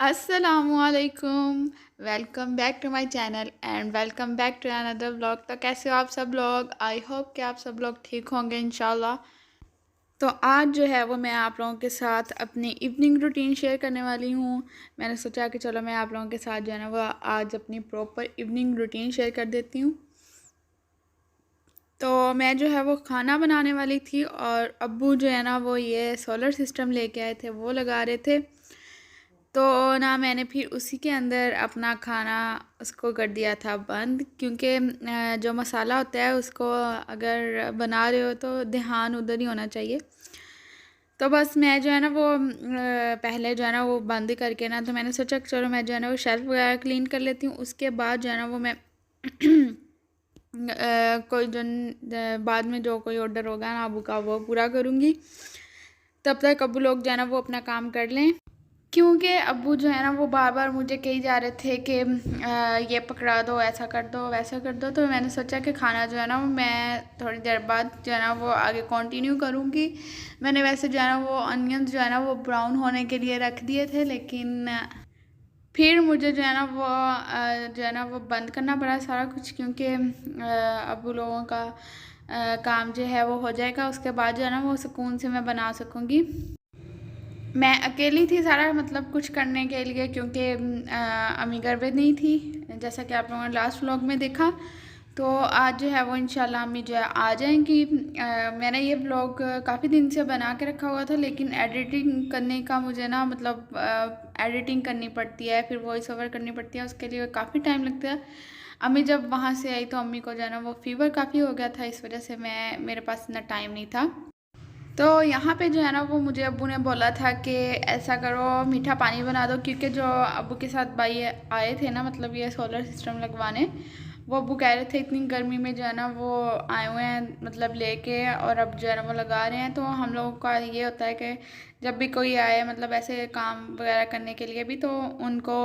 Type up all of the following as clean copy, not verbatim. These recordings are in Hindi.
अस्सलामुअलैकुम। Welcome back to my channel and welcome back to another vlog. तो कैसे हो आप सब लोग? आई होप कि आप सब लोग ठीक होंगे इंशाल्लाह। तो आज जो है वो मैं आप लोगों के साथ अपनी इवनिंग रूटीन शेयर करने वाली हूँ। मैंने सोचा कि चलो मैं आप लोगों के साथ जो है ना वो आज अपनी प्रॉपर इवनिंग रूटीन शेयर कर देती हूँ। तो मैं जो है वो खाना बनाने वाली थी और अब्बू जो है ना वो ये सोलर सिस्टम लेके आए थे, वो लगा रहे थे। तो ना मैंने फिर उसी के अंदर अपना खाना उसको कर दिया था बंद, क्योंकि जो मसाला होता है उसको अगर बना रहे हो तो ध्यान उधर ही होना चाहिए। तो बस मैं जो है ना वो पहले जो है ना वो बंद करके ना, तो मैंने सोचा कि चलो मैं जो है ना वो शेल्फ वगैरह क्लीन कर लेती हूँ। उसके बाद जो है ना वो मैं कोई जो बाद में जो कोई ऑर्डर होगा ना अबू का वो पूरा करूँगी। तब तक अबू लोग जो है ना वो अपना काम कर लें, क्योंकि अब्बू जो है ना वो बार बार मुझे कही जा रहे थे कि ये पकड़ा दो, ऐसा कर दो, वैसा कर दो। तो मैंने सोचा कि खाना जो है ना वो मैं थोड़ी देर बाद जो है ना वो आगे कंटिन्यू करूँगी। मैंने वैसे जो है ना वो अनियंस जो है ना वो ब्राउन होने के लिए रख दिए थे, लेकिन फिर मुझे जो है ना वो जो है ना वो बंद करना पड़ा सारा कुछ, क्योंकि अब्बू लोगों का काम जो है वो हो जाएगा। उसके बाद जो है ना वो सुकून से मैं बना सकूँगी। मैं अकेली थी सारा मतलब कुछ करने के लिए, क्योंकि अम्मी घर पे नहीं थी, जैसा कि आप लोगों ने लास्ट व्लॉग में देखा। तो आज जो है वो इंशाल्लाह अम्मी जो है आ जाएंगी। मैंने ये व्लॉग काफ़ी दिन से बना के रखा हुआ था, लेकिन एडिटिंग करने का मुझे ना मतलब एडिटिंग करनी पड़ती है, फिर वॉइस ओवर करनी पड़ती है, उसके लिए काफ़ी टाइम लगता है। अम्मी जब वहाँ से आई तो अम्मी को जो है ना वो फ़ीवर काफ़ी हो गया था, इस वजह से मेरे पास इतना टाइम नहीं था। तो यहाँ पे जो है ना वो मुझे अब्बू ने बोला था कि ऐसा करो मीठा पानी बना दो, क्योंकि जो अब्बू के साथ भाई आए थे ना मतलब ये सोलर सिस्टम लगवाने, वो अब्बू कह रहे थे इतनी गर्मी में जो है ना वो आए हुए हैं मतलब लेके, और अब जो है ना वो लगा रहे हैं। तो हम लोगों का ये होता है कि जब भी कोई आए मतलब ऐसे काम वगैरह करने के लिए भी, तो उनको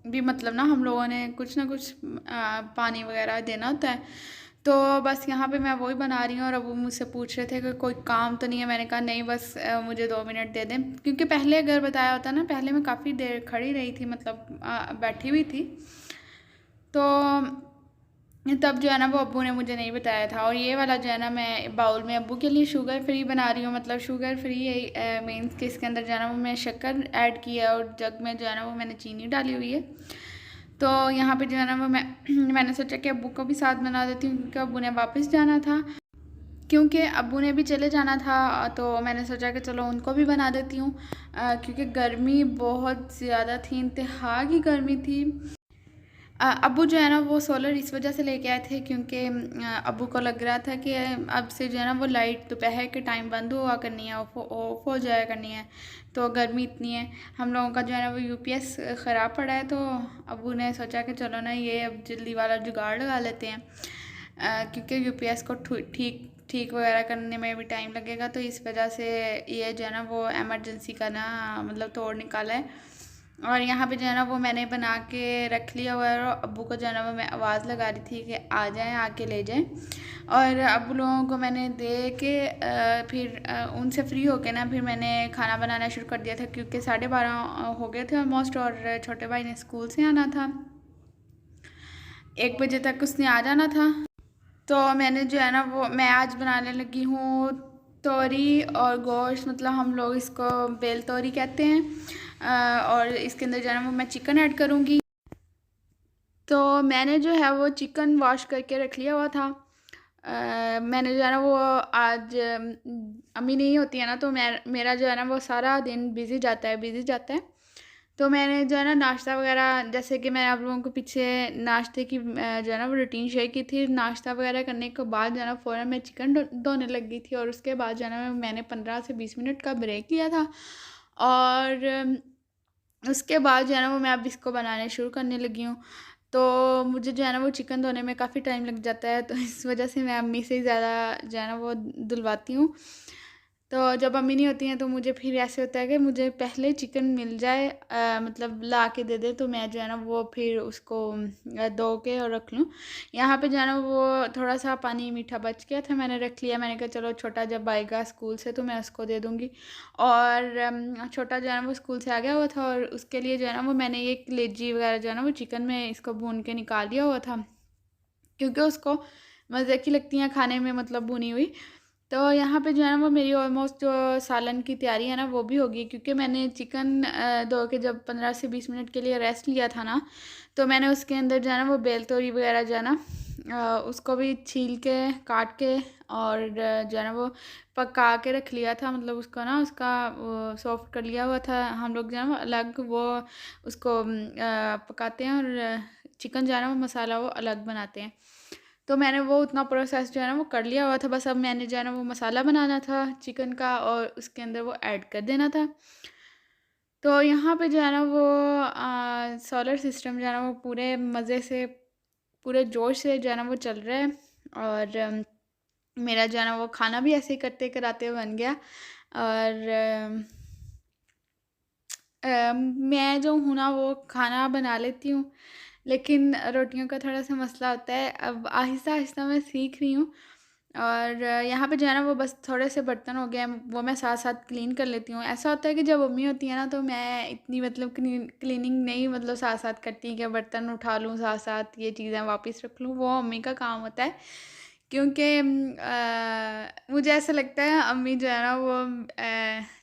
भी मतलब ना हम लोगों ने कुछ ना कुछ पानी वगैरह देना होता है। तो बस यहाँ पे मैं वही बना रही हूँ, और अब वो मुझसे पूछ रहे थे कि कोई काम तो नहीं है। मैंने कहा नहीं, बस मुझे 2 मिनट दे दें, क्योंकि पहले अगर बताया होता ना, पहले मैं काफ़ी देर खड़ी रही थी, मतलब बैठी हुई थी। तो तब जो है ना वो अब्बू ने मुझे नहीं बताया था। और ये वाला जो है ना मैं बाउल में अब्बू के लिए शुगर फ्री बना रही हूँ, मतलब शुगर फ्री मीन्स कि इसके अंदर जो है ना वो मैं शक्कर ऐड की है, और जग में जो है ना वो मैंने चीनी डाली हुई है। तो यहाँ पे जो है ना वो मैंने सोचा कि अब्बू को भी साथ बना देती हूँ, क्योंकि अब्बू ने वापस जाना था, क्योंकि अब्बू ने भी चले जाना था। तो मैंने सोचा कि चलो उनको भी बना देती हूँ, क्योंकि गर्मी बहुत ज़्यादा थी, इंतहा की गर्मी थी। अब्बू जो है ना वो सोलर इस वजह से लेके आए थे, क्योंकि अब्बू को लग रहा था कि अब से जो है ना वो लाइट दोपहर के टाइम बंद हुआ करनी है, ऑफ हो जाया करनी है। तो गर्मी इतनी है, हम लोगों का जो है ना वो यूपीएस ख़राब पड़ा है। तो अब्बू ने सोचा कि चलो ना ये अब जल्दी वाला जुगाड़ लगा लेते हैं, क्योंकि यूपीएस को ठीक ठीक वगैरह करने में भी टाइम लगेगा। तो इस वजह से ये जो है ना वो एमरजेंसी का ना मतलब तोड़ निकाला है। और यहाँ पे जो है ना वो मैंने बना के रख लिया हुआ है, और अब्बू को जो है ना वो मैं आवाज़ लगा रही थी कि आ जाएं, आके ले जाएं। और अब्बू लोगों को मैंने दे के फिर उनसे फ्री होके ना फिर मैंने खाना बनाना शुरू कर दिया था, क्योंकि 12:30 हो गए थे ऑलमोस्ट, और छोटे भाई ने स्कूल से आना था, 1 बजे तक उसने आ जाना था। तो मैंने जो है ना वो मैं आज बनाने लगी हूँ तोरी और गोश्त, मतलब हम लोग इसको बेल तोरी कहते हैं। और इसके अंदर जो है ना वो मैं चिकन ऐड करूँगी। तो मैंने जो है वो चिकन वॉश करके रख लिया हुआ था। मैंने जो है ना वो आज अम्मी नहीं होती है ना, तो मेरा जो है ना वो सारा दिन बिज़ी जाता है। तो मैंने जो है ना नाश्ता वगैरह, जैसे कि मैंने आप लोगों को पीछे नाश्ते की जो है ना वो रूटीन शेयर की थी, नाश्ता वगैरह करने के बाद जो है ना फ़ौरन मैं चिकन धोने लग गई थी, और उसके बाद जो है ना मैंने 15 से 20 मिनट का ब्रेक लिया था। और उसके बाद जो है ना वो मैं अब इसको बनाने शुरू करने लगी हूँ। तो मुझे जो है ना वो चिकन धोने में काफ़ी टाइम लग जाता है, तो इस वजह से मैं अम्मी से ही ज़्यादा जो है ना वो धुलवाती हूँ। तो जब अम्मी नहीं होती हैं तो मुझे फिर ऐसे होता है कि मुझे पहले चिकन मिल जाए, मतलब ला के दे दे तो मैं जो है ना वो फिर उसको धो के और रख लूँ। यहाँ पे जो है ना वो थोड़ा सा पानी मीठा बच गया था, मैंने रख लिया। मैंने कहा चलो छोटा जब आएगा स्कूल से तो मैं उसको दे दूँगी। और छोटा जो है ना वो स्कूल से आ गया हुआ था और उसके लिए जो है ना वो मैंने ये कलेजी वगैरह जो है ना वो चिकन में इसको भून के निकाल दिया हुआ था, क्योंकि उसको मज़े की लगती हैं खाने में, मतलब भुनी हुई। तो यहाँ पे जो है ना वो मेरी ऑलमोस्ट जो सालन की तैयारी है ना वो भी होगी, क्योंकि मैंने चिकन धो के जब 15 से 20 मिनट के लिए रेस्ट लिया था ना, तो मैंने उसके अंदर जो है ना वो बेल तोरी वगैरह जो है ना उसको भी छील के काट के और जो है ना वो पका के रख लिया था। मतलब उसको ना उसका सॉफ्ट कर लिया हुआ था। हम लोग जो है ना वो अलग वो उसको पकाते हैं और चिकन जो है ना वो मसाला वो अलग बनाते हैं। तो मैंने वो उतना प्रोसेस जो है ना वो कर लिया हुआ था। बस अब मैंने जो है ना वो मसाला बनाना था चिकन का और उसके अंदर वो ऐड कर देना था। तो यहाँ पे जो है ना वो सोलर सिस्टम जो है ना वो पूरे मज़े से पूरे जोश से जो है ना वो चल रहा है। और मेरा जो है ना वो खाना भी ऐसे ही करते कराते बन गया। और मैं जो हूँ ना वो खाना बना लेती हूँ, लेकिन रोटियों का थोड़ा सा मसला होता है। अब आहिस्ता आहिस्ता मैं सीख रही हूँ। और यहाँ पे जो है ना वो बस थोड़े से बर्तन हो गए हैं, वो मैं साथ साथ क्लीन कर लेती हूँ। ऐसा होता है कि जब मम्मी होती है ना तो मैं इतनी मतलब क्लीनिंग नहीं मतलब साथ साथ करती कि बर्तन उठा लूँ साथ साथ ये चीज़ें वापस रख लूँ, वो मम्मी का काम होता है। क्योंकि मुझे ऐसा लगता है अम्मी जो है ना वो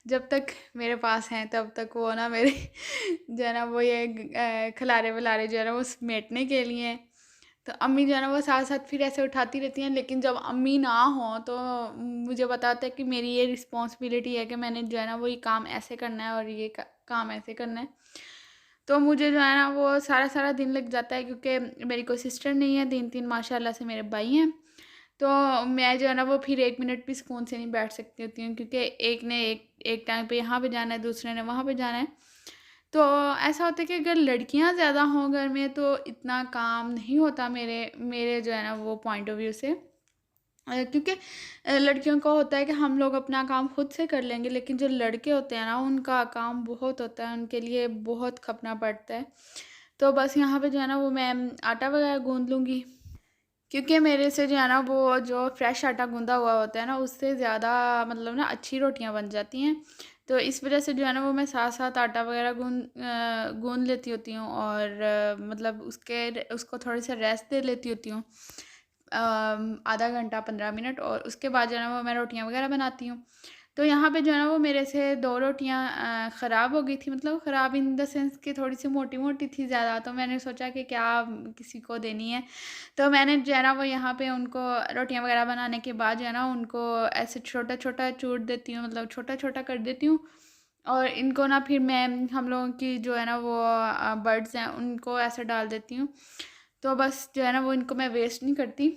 जब तक मेरे पास हैं तब तक वो ना मेरे जो है ना वो ये खिलारे विलारे जो है ना वो समेटने के लिए हैं। तो अम्मी जो है ना वो साथ साथ फिर ऐसे उठाती रहती हैं। लेकिन जब अम्मी ना हो तो मुझे पता होता है कि मेरी ये रिस्पॉन्सिबिलिटी है कि मैंने जो है ना वो ये काम ऐसे करना है और ये काम ऐसे करना है। तो मुझे जो है ना वो सारा सारा दिन लग जाता है, क्योंकि मेरी कोई सिस्टर नहीं है, 3 माशाल्लाह से मेरे भाई हैं। तो मैं जो है ना वो फिर 1 मिनट भी सुकून से नहीं बैठ सकती होती हूँ, क्योंकि एक ने एक टाइम पे यहाँ पे जाना है, दूसरे ने वहाँ पे जाना है। तो ऐसा होता है कि अगर लड़कियां ज़्यादा हों घर में तो इतना काम नहीं होता मेरे मेरे जो है ना वो पॉइंट ऑफ व्यू से। क्योंकि लड़कियों को होता है कि हम लोग अपना काम खुद से कर लेंगे, लेकिन जो लड़के होते हैं ना उनका काम बहुत होता है, उनके लिए बहुत खपना पड़ता है। तो बस यहाँ पे जो है ना वो मैं आटा वगैरह गूंद लूँगी, क्योंकि मेरे से जो है ना वो जो फ्रेश आटा गूंदा हुआ होता है ना उससे ज़्यादा मतलब ना अच्छी रोटियां बन जाती हैं। तो इस वजह से जो है ना वो मैं साथ साथ आटा वगैरह गूंद लेती होती हूँ और मतलब उसको थोड़ी सी रेस्ट दे लेती होती हूँ, आधा घंटा 15 मिनट, और उसके बाद जो है ना वो मैं रोटियां वगैरह बनाती हूँ। तो यहाँ पे जो है ना वो मेरे से 2 रोटियां ख़राब हो गई थी, मतलब ख़राब इन द सेंस कि थोड़ी सी मोटी मोटी थी ज़्यादा। तो मैंने सोचा कि क्या किसी को देनी है, तो मैंने जो है ना वो यहाँ पे उनको रोटियां वगैरह बनाने के बाद जो है ना उनको ऐसे छोटा छोटा चूर देती हूँ, मतलब छोटा छोटा कर देती हूँ। और इनको ना फिर मैं हम लोगों की जो है ना वो बर्ड्स हैं उनको ऐसे डाल देती हूँ। तो बस जो है ना वो इनको मैं वेस्ट नहीं करती।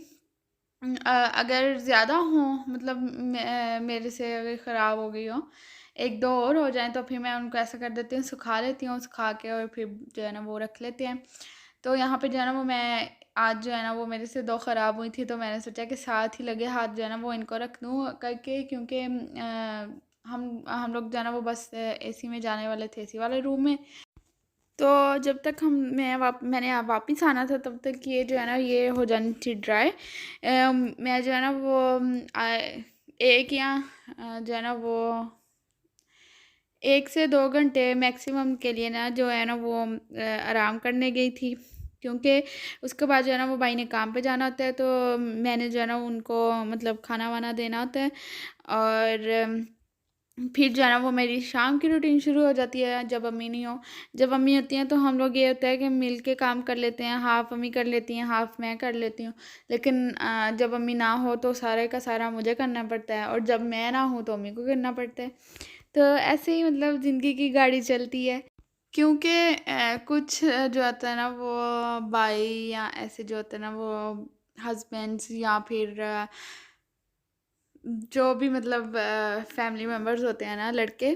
अगर ज़्यादा हो मतलब मेरे से अगर ख़राब हो गई हो, एक दो और हो जाएं, तो फिर मैं उनको ऐसा कर देती हूँ, सुखा लेती हूँ, सुखा के और फिर जो है ना वो रख लेते हैं। तो यहाँ पे जो है ना वो मैं आज जो है ना वो मेरे से 2 ख़राब हुई थी, तो मैंने सोचा कि साथ ही लगे हाथ जो है ना वो इनको रख दूँ करके, क्योंकि हम लोग जो है ना वो बस एसी में जाने वाले थे, एसी वाले रूम में। तो जब तक मैंने यहाँ वापस आना था तब तक ये जो है ना ये हो जानी थी ड्राई। मैं जो है ना वो एक या जो है ना वो 1 से 2 घंटे मैक्सिमम के लिए ना जो है ना वो आराम करने गई थी, क्योंकि उसके बाद जो है ना वो भाई ने काम पे जाना होता है, तो मैंने जो है ना उनको मतलब खाना वाना देना होता है। और फिर जो है ना वो मेरी शाम की रूटीन शुरू हो जाती है जब अम्मी नहीं हो। जब अम्मी होती हैं तो हम लोग ये होता है कि मिल के काम कर लेते हैं, हाफ़ अम्मी कर लेती हैं, हाफ़ मैं कर लेती हूँ। लेकिन जब अम्मी ना हो तो सारे का सारा मुझे करना पड़ता है, और जब मैं ना हूँ तो अम्मी को करना पड़ता है। तो ऐसे ही मतलब ज़िंदगी की गाड़ी चलती है। क्योंकि कुछ जो होता है ना वो भाई या ऐसे जो होते हैं ना वो हस्बैंड्स या फिर जो भी मतलब फैमिली मेम्बर्स होते हैं ना लड़के,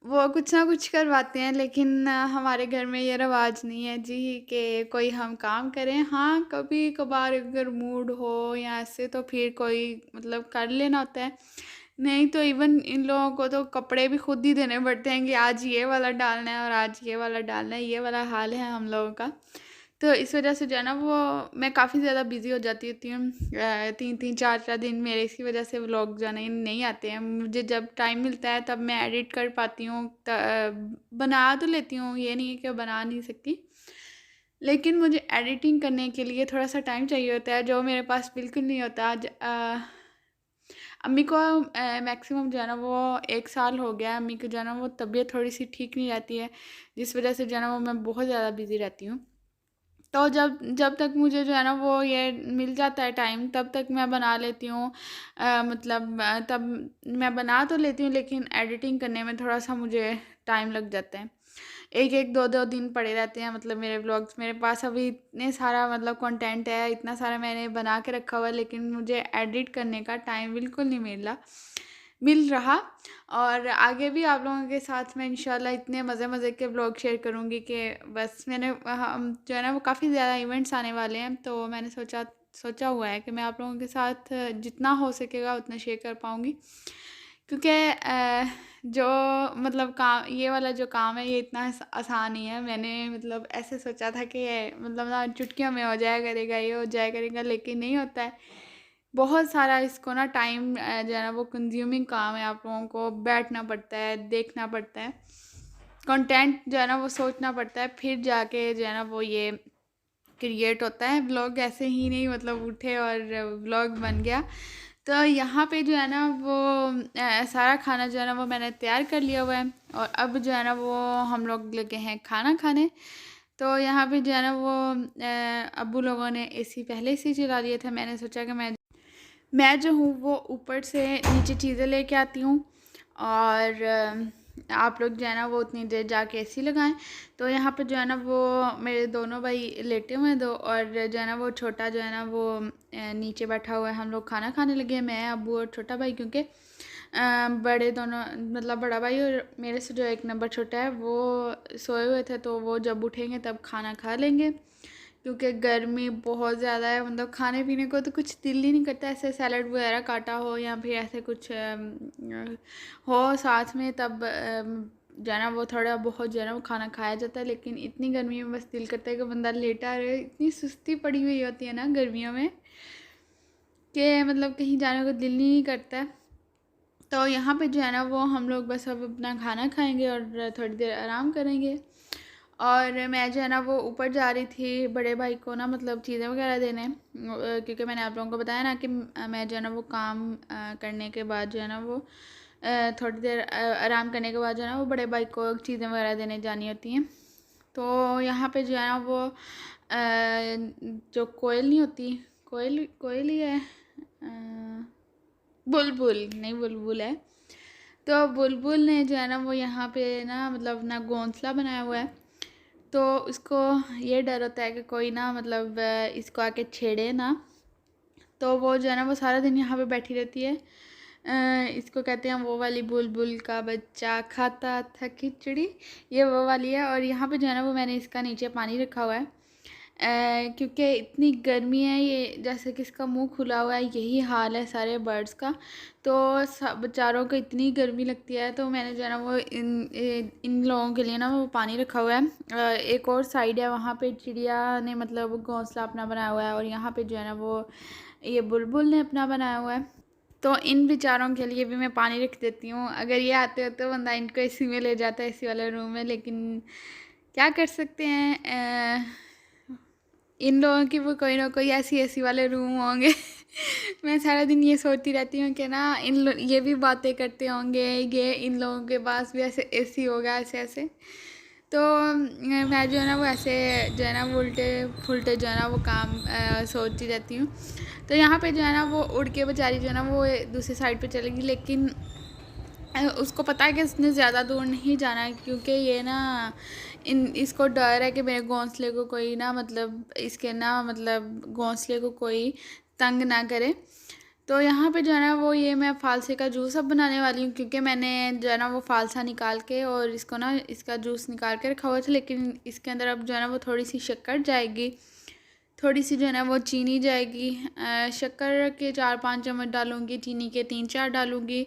वो कुछ ना कुछ करवाते हैं। लेकिन हमारे घर में ये रिवाज नहीं है जी कि कोई हम काम करें। हाँ, कभी कभार अगर मूड हो या ऐसे तो फिर कोई मतलब कर लेना होता है। नहीं तो इवन इन लोगों को तो कपड़े भी खुद ही देने पड़ते हैं कि आज ये वाला डालना है और आज ये वाला डालना है, ये वाला हाल है हम लोगों का। तो इस वजह से जो है ना वो मैं काफ़ी ज़्यादा बिजी हो जाती होती हूँ। 3-4 दिन मेरे इसी वजह से व्लॉग जाने नहीं आते हैं। मुझे जब टाइम मिलता है तब मैं एडिट कर पाती हूँ, बना तो लेती हूँ, ये नहीं है कि बना नहीं सकती, लेकिन मुझे एडिटिंग करने के लिए थोड़ा सा टाइम चाहिए होता है जो मेरे पास बिल्कुल नहीं होता। आज अम्मी को मैक्सिमम जो है ना वो 1 साल हो गया है, अम्मी को जो है ना वो तबीयत थोड़ी सी ठीक नहीं रहती है, जिस वजह से जो है ना वो मैं बहुत ज़्यादा बिज़ी रहती हूँ। तो जब जब तक मुझे जो है ना वो ये मिल जाता है टाइम, तब तक मैं बना लेती हूँ। मतलब तब मैं बना तो लेती हूँ, लेकिन एडिटिंग करने में थोड़ा सा मुझे टाइम लग जाता है। एक एक दो दो दिन पड़े रहते हैं, मतलब मेरे व्लॉग्स मेरे पास अभी इतने सारा मतलब कंटेंट है, इतना सारा मैंने बना के रखा हुआ है, लेकिन मुझे एडिट करने का टाइम बिल्कुल नहीं मिल रहा। और आगे भी आप लोगों के साथ मैं इंशाल्लाह इतने मज़े मज़े के व्लॉग शेयर करूँगी कि बस मैंने हम जो है ना वो काफ़ी ज़्यादा इवेंट्स आने वाले हैं, तो मैंने सोचा हुआ है कि मैं आप लोगों के साथ जितना हो सकेगा उतना शेयर कर पाऊँगी। क्योंकि जो मतलब काम, ये वाला जो काम है ये इतना आसान नहीं है। मैंने मतलब ऐसे सोचा था कि मतलब ना चुटकियों में हो जाया करेगा, ये हो जाया करेगा, लेकिन नहीं होता है। बहुत सारा इसको ना टाइम जो है ना वो कंज्यूमिंग काम है। आप लोगों को बैठना पड़ता है, देखना पड़ता है, कंटेंट जो है ना वो सोचना पड़ता है, फिर जाके जो है ना वो ये क्रिएट होता है। व्लॉग ऐसे ही नहीं मतलब उठे और व्लॉग बन गया। तो यहाँ पे जो है ना वो सारा खाना जो है ना वो मैंने तैयार कर लिया हुआ है, और अब जो है ना वो हम लोग लगे हैं खाना खाने। तो यहाँ पे जो है ना वो अब्बू लोगों ने एसी पहले से ही चला दिया था। मैंने सोचा कि मैं जो हूँ वो ऊपर से नीचे चीज़ें लेके आती हूँ, और आप लोग जो है ना वो उतनी देर जाके एसी लगाएं। तो यहाँ पे जो है ना वो मेरे दोनों भाई लेटे हुए हैं दो, और जो है ना वो छोटा जो है ना वो नीचे बैठा हुआ है। हम लोग खाना खाने लगे हैं, मैं, अब्बू और छोटा भाई, क्योंकि बड़े दोनों मतलब बड़ा भाई और मेरे से जो एक नंबर छोटा है वो सोए हुए थे, तो वो जब उठेंगे तब खाना खा लेंगे। क्योंकि गर्मी बहुत ज़्यादा है, मतलब खाने पीने को तो कुछ दिल ही नहीं करता, ऐसे सैलड वगैरह काटा हो या फिर ऐसे कुछ हो साथ में, तब जो है ना वो थोड़ा बहुत जो है ना वो खाना खाया जाता है। लेकिन इतनी गर्मी में बस दिल करता है कि बंदा लेटा रहे। इतनी सुस्ती पड़ी हुई होती है ना गर्मियों में कि मतलब कहीं जाने को दिल नहीं करता। तो यहाँ पे जो है ना वो हम लोग बस अब अपना खाना खाएंगे और थोड़ी देर आराम करेंगे। और मैं जो है ना वो ऊपर जा रही थी बड़े भाई को ना मतलब चीज़ें वगैरह देने, क्योंकि मैंने आप लोगों को बताया ना कि मैं जो है ना वो काम करने के बाद जो है ना वो थोड़ी देर आराम करने के बाद जो है ना वो बड़े भाई को चीज़ें वगैरह देने जानी होती हैं। तो यहाँ पे जो है ना वो जो कोयल नहीं होती, कोयल कोयल ही है, बुलबुल नहीं, बुलबुल है। तो बुलबुल ने जो है ना वो यहाँ पे ना मतलब अपना घोंसला बनाया हुआ है। तो उसको ये डर होता है कि कोई ना मतलब इसको आके छेड़े ना। तो वो जो है ना वो सारा दिन यहाँ पे बैठी रहती है। इसको कहते हैं वो वाली बुलबुल का बच्चा खाता था खिचड़ी, ये वो वाली है। और यहाँ पे जो है ना वो मैंने इसका नीचे पानी रखा हुआ है, क्योंकि इतनी गर्मी है, ये जैसे कि इसका मुंह खुला हुआ है, यही हाल है सारे बर्ड्स का। तो सब बेचारों को इतनी गर्मी लगती है, तो मैंने जो है ना वो इन लोगों के लिए ना वो पानी रखा हुआ है। एक और साइड है, वहाँ पे चिड़िया ने मतलब घोंसला अपना बनाया हुआ है, और यहाँ पे जो है ना वो ये बुलबुल ने अपना बनाया हुआ है। तो इन बेचारों के लिए भी मैं पानी रख देती हूँ। अगर ये आते हो तो बंदा इनको एसी में ले जाता है, एसी वाले रूम में, लेकिन क्या कर सकते हैं, इन लोगों की वो कोई ना कोई ऐसी एसी वाले रूम होंगे। मैं सारा दिन ये सोचती रहती हूँ कि ना ये भी बातें करते होंगे, ये इन लोगों के पास भी ऐसे एसी होगा, ऐसे ऐसे। तो मैं जो है ना वो ऐसे जो है ना वो उल्टे फुलटे जो है ना वो काम सोचती रहती हूँ। तो यहाँ पे जो है ना वो उड़ के बेचारी जो है ना वो दूसरी साइड पे चलेगी, लेकिन उसको पता है कि उसने ज़्यादा दूर नहीं जाना है, क्योंकि ये ना इसको डर है कि मेरे घोंसले को कोई ना मतलब इसके ना मतलब घोंसले को कोई तंग ना करे। तो यहाँ पे जो है ना वो ये मैं फालसे का जूस अब बनाने वाली हूँ, क्योंकि मैंने जो है ना वो फालसा निकाल के और इसको ना इसका जूस निकाल के रखा हुआ था, लेकिन इसके अंदर अब जो है ना वो थोड़ी सी शक्कर जाएगी। थोड़ी सी जो है ना वो चीनी जाएगी, शक्कर के 4-5 चम्मच डालूँगी, चीनी के 3-4 डालूँगी,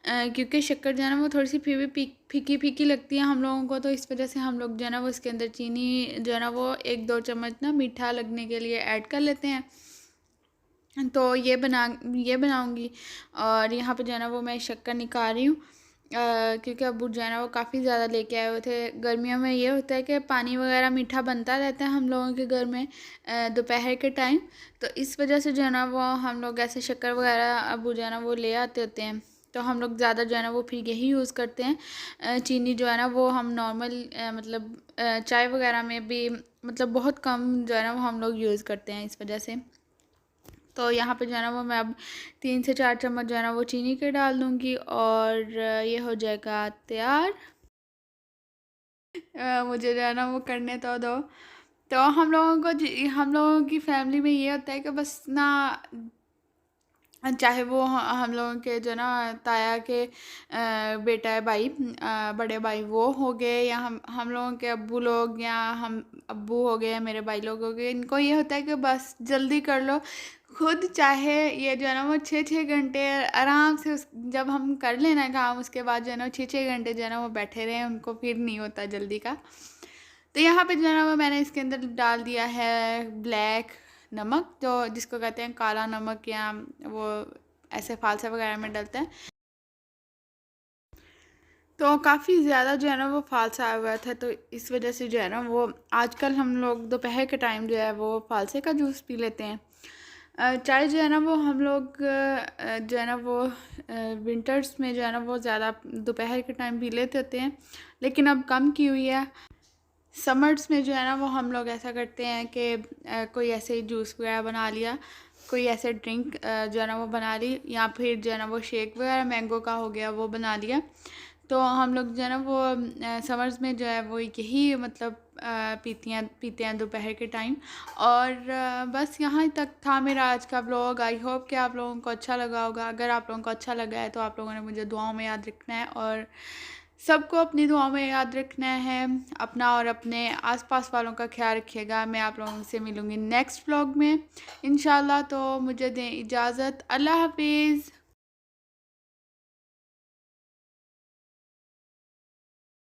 क्योंकि शक्कर जो है ना वो थोड़ी सी फिर भी फीकी फीकी लगती है हम लोगों को, तो इस वजह से हम लोग जो है ना वो इसके अंदर चीनी जो है ना वो 1-2 चम्मच ना मीठा लगने के लिए ऐड कर लेते हैं। तो ये बनाऊँगी। और यहाँ पे जो है ना वो मैं शक्कर निकाल रही हूँ, क्योंकि अब्बू जो है ना वो काफ़ी ज़्यादा लेके आए हुए थे। गर्मियों में ये होता है कि पानी वगैरह मीठा बनता रहता है हम लोगों के घर में दोपहर के टाइम, तो इस वजह से जो है ना वो हम लोग ऐसे शक्कर वगैरह अब्बू जो है ना वो ले आते होते हैं, तो हम लोग ज़्यादा जो है ना वो फिर यही यूज़ करते हैं। चीनी जो है ना वो हम नॉर्मल मतलब चाय वगैरह में भी मतलब बहुत कम जो है ना वो हम लोग यूज़ करते हैं इस वजह से। तो यहाँ पे जो है ना वो मैं अब 3 से 4 चम्मच जो है ना वो चीनी के डाल दूँगी और ये हो जाएगा तैयार। मुझे जो है ना वो करने तो दो। तो हम लोगों की फैमिली में ये होता है कि बस ना, चाहे वो हम लोगों के जो ना ताया के बेटा है भाई, बड़े भाई वो हो गए, या हम लोगों के अब्बू लोग, या हम अब्बू हो गए, मेरे भाई लोग हो गए, इनको ये होता है कि बस जल्दी कर लो। खुद चाहे ये जो है ना वो 6-6 घंटे आराम से जब हम कर लेना काम, उसके बाद जो है ना 6-6 घंटे जो है ना वो बैठे रहे, उनको फिर नहीं होता जल्दी का। तो यहाँ पे जो है ना वो मैंने इसके अंदर डाल दिया है ब्लैक नमक, जो जिसको कहते हैं काला नमक, या वो ऐसे फालसा वगैरह में डलता है। तो काफ़ी ज़्यादा जो है ना वो फालसा आया हुआ था, तो इस वजह से जो है ना वो आजकल हम लोग दोपहर के टाइम जो है वो फालसे का जूस पी लेते हैं। चाय जो है ना वो हम लोग जो है ना वो विंटर्स में जो है ना वो ज़्यादा दोपहर के टाइम पी लेते होते हैं, लेकिन अब कम की हुई है। समर्स में जो है ना वो हम लोग ऐसा करते हैं कि कोई ऐसे ही जूस वगैरह बना लिया, कोई ऐसे ड्रिंक जो है ना वो बना ली, या फिर जो है ना वो शेक वगैरह मैंगो का हो गया वो बना लिया। तो हम लोग जो है ना वो समर्स में जो है वो यही मतलब पीते हैं दोपहर के टाइम। और बस यहाँ तक था मेरा आज का ब्लॉग। आई होप कि आप लोगों को अच्छा लगा होगा। अगर आप लोगों को अच्छा लगा है तो आप लोगों ने मुझे दुआओं में याद रखना है, और सबको अपनी दुआओं में याद रखना है। अपना और अपने आसपास वालों का ख्याल रखिएगा। मैं आप लोगों से मिलूँगी नेक्स्ट व्लॉग में इंशाल्लाह। तो मुझे दें इजाज़त। अल्लाह हाफिज़।